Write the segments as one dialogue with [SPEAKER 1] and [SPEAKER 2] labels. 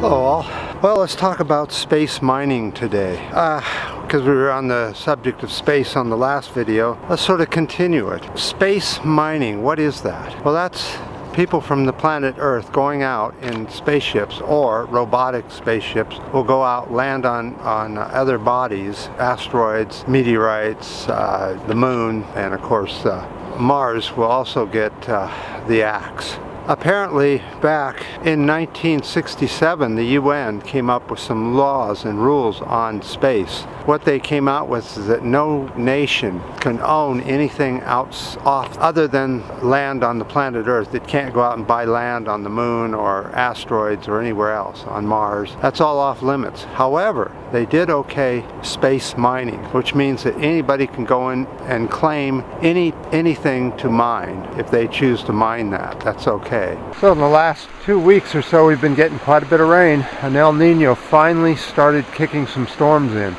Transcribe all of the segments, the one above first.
[SPEAKER 1] Hello all. Well, let's talk about space mining today. Because we were on the subject of space on the last video, let's sort of continue it. Space mining, what is that? Well, that's people from the planet Earth going out in spaceships, or robotic spaceships will go out, land on other bodies, asteroids, meteorites, the moon, and of course Mars will also get the axe. Apparently, back in 1967, the UN came up with some laws and rules on space. What they came out with is that no nation can own anything other than land on the planet Earth. It can't go out and buy land on the moon or asteroids or anywhere else on Mars. That's all off limits. However, they did okay space mining, which means that anybody can go in and claim anything to mine if they choose to mine that. That's okay. So in the last 2 weeks or so, we've been getting quite a bit of rain. An El Nino finally started kicking some storms in.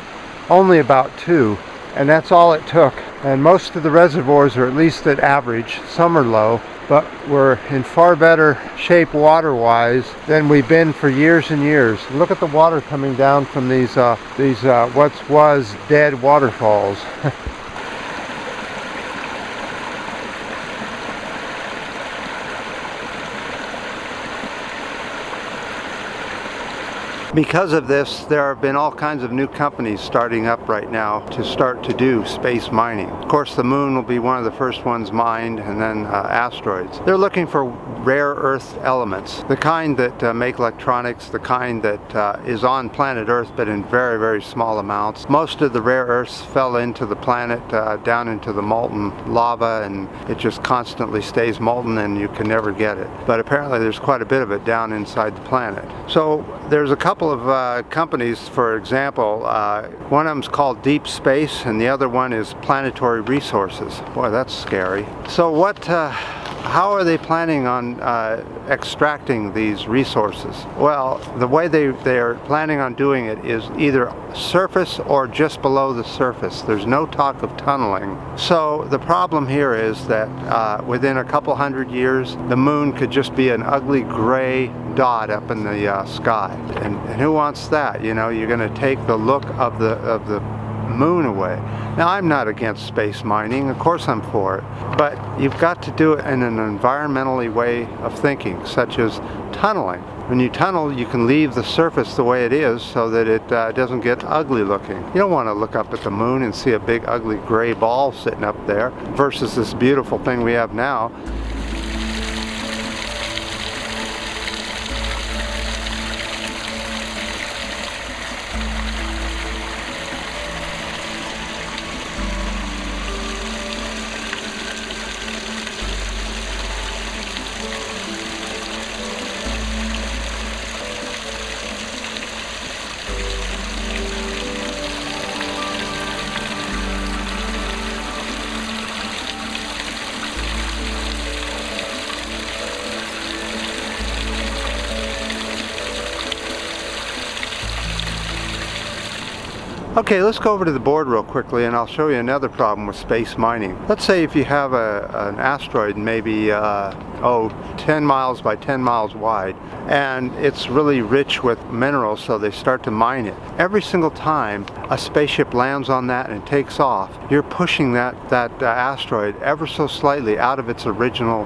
[SPEAKER 1] Only about 2, and that's all it took. And most of the reservoirs are at least at average. Some are low, but we're in far better shape water-wise than we've been for years and years. Look at the water coming down from these what was dead waterfalls. Because of this, there have been all kinds of new companies starting up right now to start to do space mining. Of course, the moon will be one of the first ones mined, and then asteroids. They're looking for rare earth elements, the kind that make electronics, the kind that is on planet Earth but in very, very small amounts. Most of the rare earths fell into the planet, down into the molten lava, and it just constantly stays molten and you can never get it. But apparently there's quite a bit of it down inside the planet. So there's a couple of companies, for example, one of them's called Deep Space and the other one is Planetary Resources. Boy, that's scary. So how are they planning on extracting these resources? Well, the way they're planning on doing it is either surface or just below the surface. There's no talk of tunneling. So the problem here is that within a couple hundred years, the moon could just be an ugly gray dot up in the sky. And who wants that? You know, you're going to take the look of the moon away. Now, I'm not against space mining, of course I'm for it, but you've got to do it in an environmentally way of thinking, such as tunneling. When you tunnel, you can leave the surface the way it is so that it doesn't get ugly looking. You don't want to look up at the moon and see a big ugly gray ball sitting up there versus this beautiful thing we have now. Okay, let's go over to the board real quickly and I'll show you another problem with space mining. Let's say if you have an asteroid maybe 10 miles by 10 miles wide, and it's really rich with minerals, so they start to mine it. Every single time a spaceship lands on that and takes off, you're pushing that asteroid ever so slightly out of its original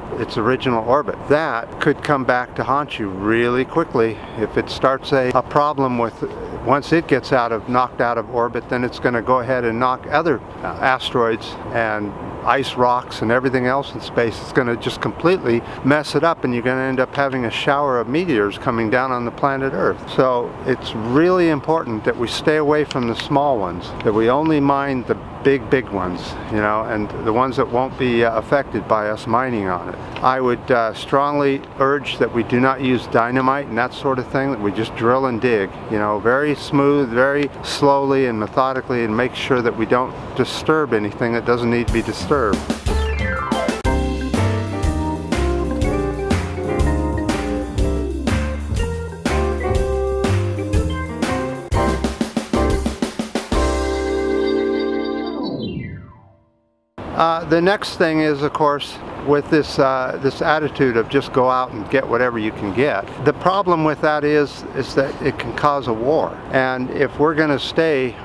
[SPEAKER 1] orbit. That could come back to haunt you really quickly if it starts a problem with. Once it gets knocked out of orbit, then it's going to go ahead and knock other asteroids and ice rocks and everything else in space. It's going to just completely mess it up, and you're going to end up having a shower of meteors coming down on the planet Earth. So it's really important that we stay away from the small ones, that we only mine the big ones, you know, and the ones that won't be affected by us mining on it. I would strongly urge that we do not use dynamite and that sort of thing, that we just drill and dig, you know, very smooth, very slowly and methodically, and make sure that we don't disturb anything that doesn't need to be disturbed. The next thing is, of course, with this this attitude of just go out and get whatever you can get. The problem with that is that it can cause a war. And if we're going to stay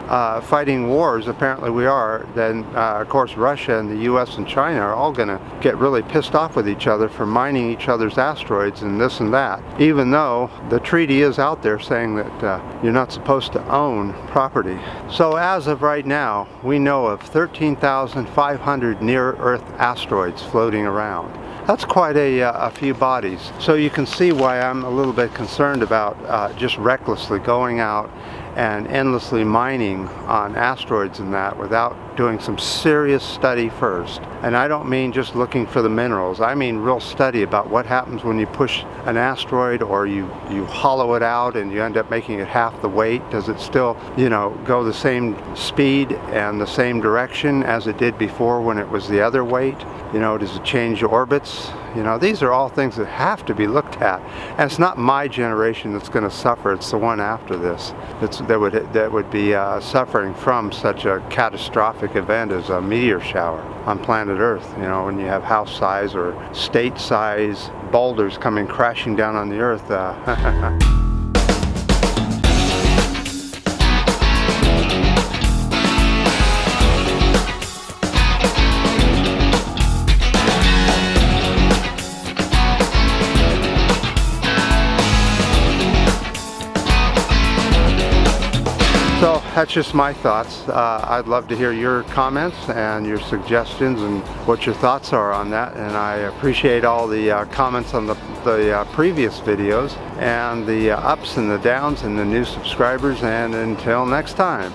[SPEAKER 1] fighting wars, apparently we are, then of course Russia and the US and China are all going to get really pissed off with each other for mining each other's asteroids and this and that, even though the treaty is out there saying that you're not supposed to own property. So as of right now, we know of 13,500 near-Earth asteroids floating around. That's quite a few bodies. So you can see why I'm a little bit concerned about just recklessly going out and endlessly mining on asteroids and that without doing some serious study first. And I don't mean just looking for the minerals. I mean real study about what happens when you push an asteroid or you hollow it out and you end up making it half the weight. Does it still, you know, go the same speed and the same direction as it did before when it was the other weight? You know, does it change orbits? You know, these are all things that have to be looked at. And it's not my generation that's going to suffer. It's the one after this that would be suffering from such a catastrophic event as a meteor shower on planet Earth. You know, when you have house size or state size boulders coming crashing down on the Earth. So that's just my thoughts. I'd love to hear your comments and your suggestions and what your thoughts are on that. And I appreciate all the comments on the previous videos and the ups and the downs and the new subscribers. And until next time.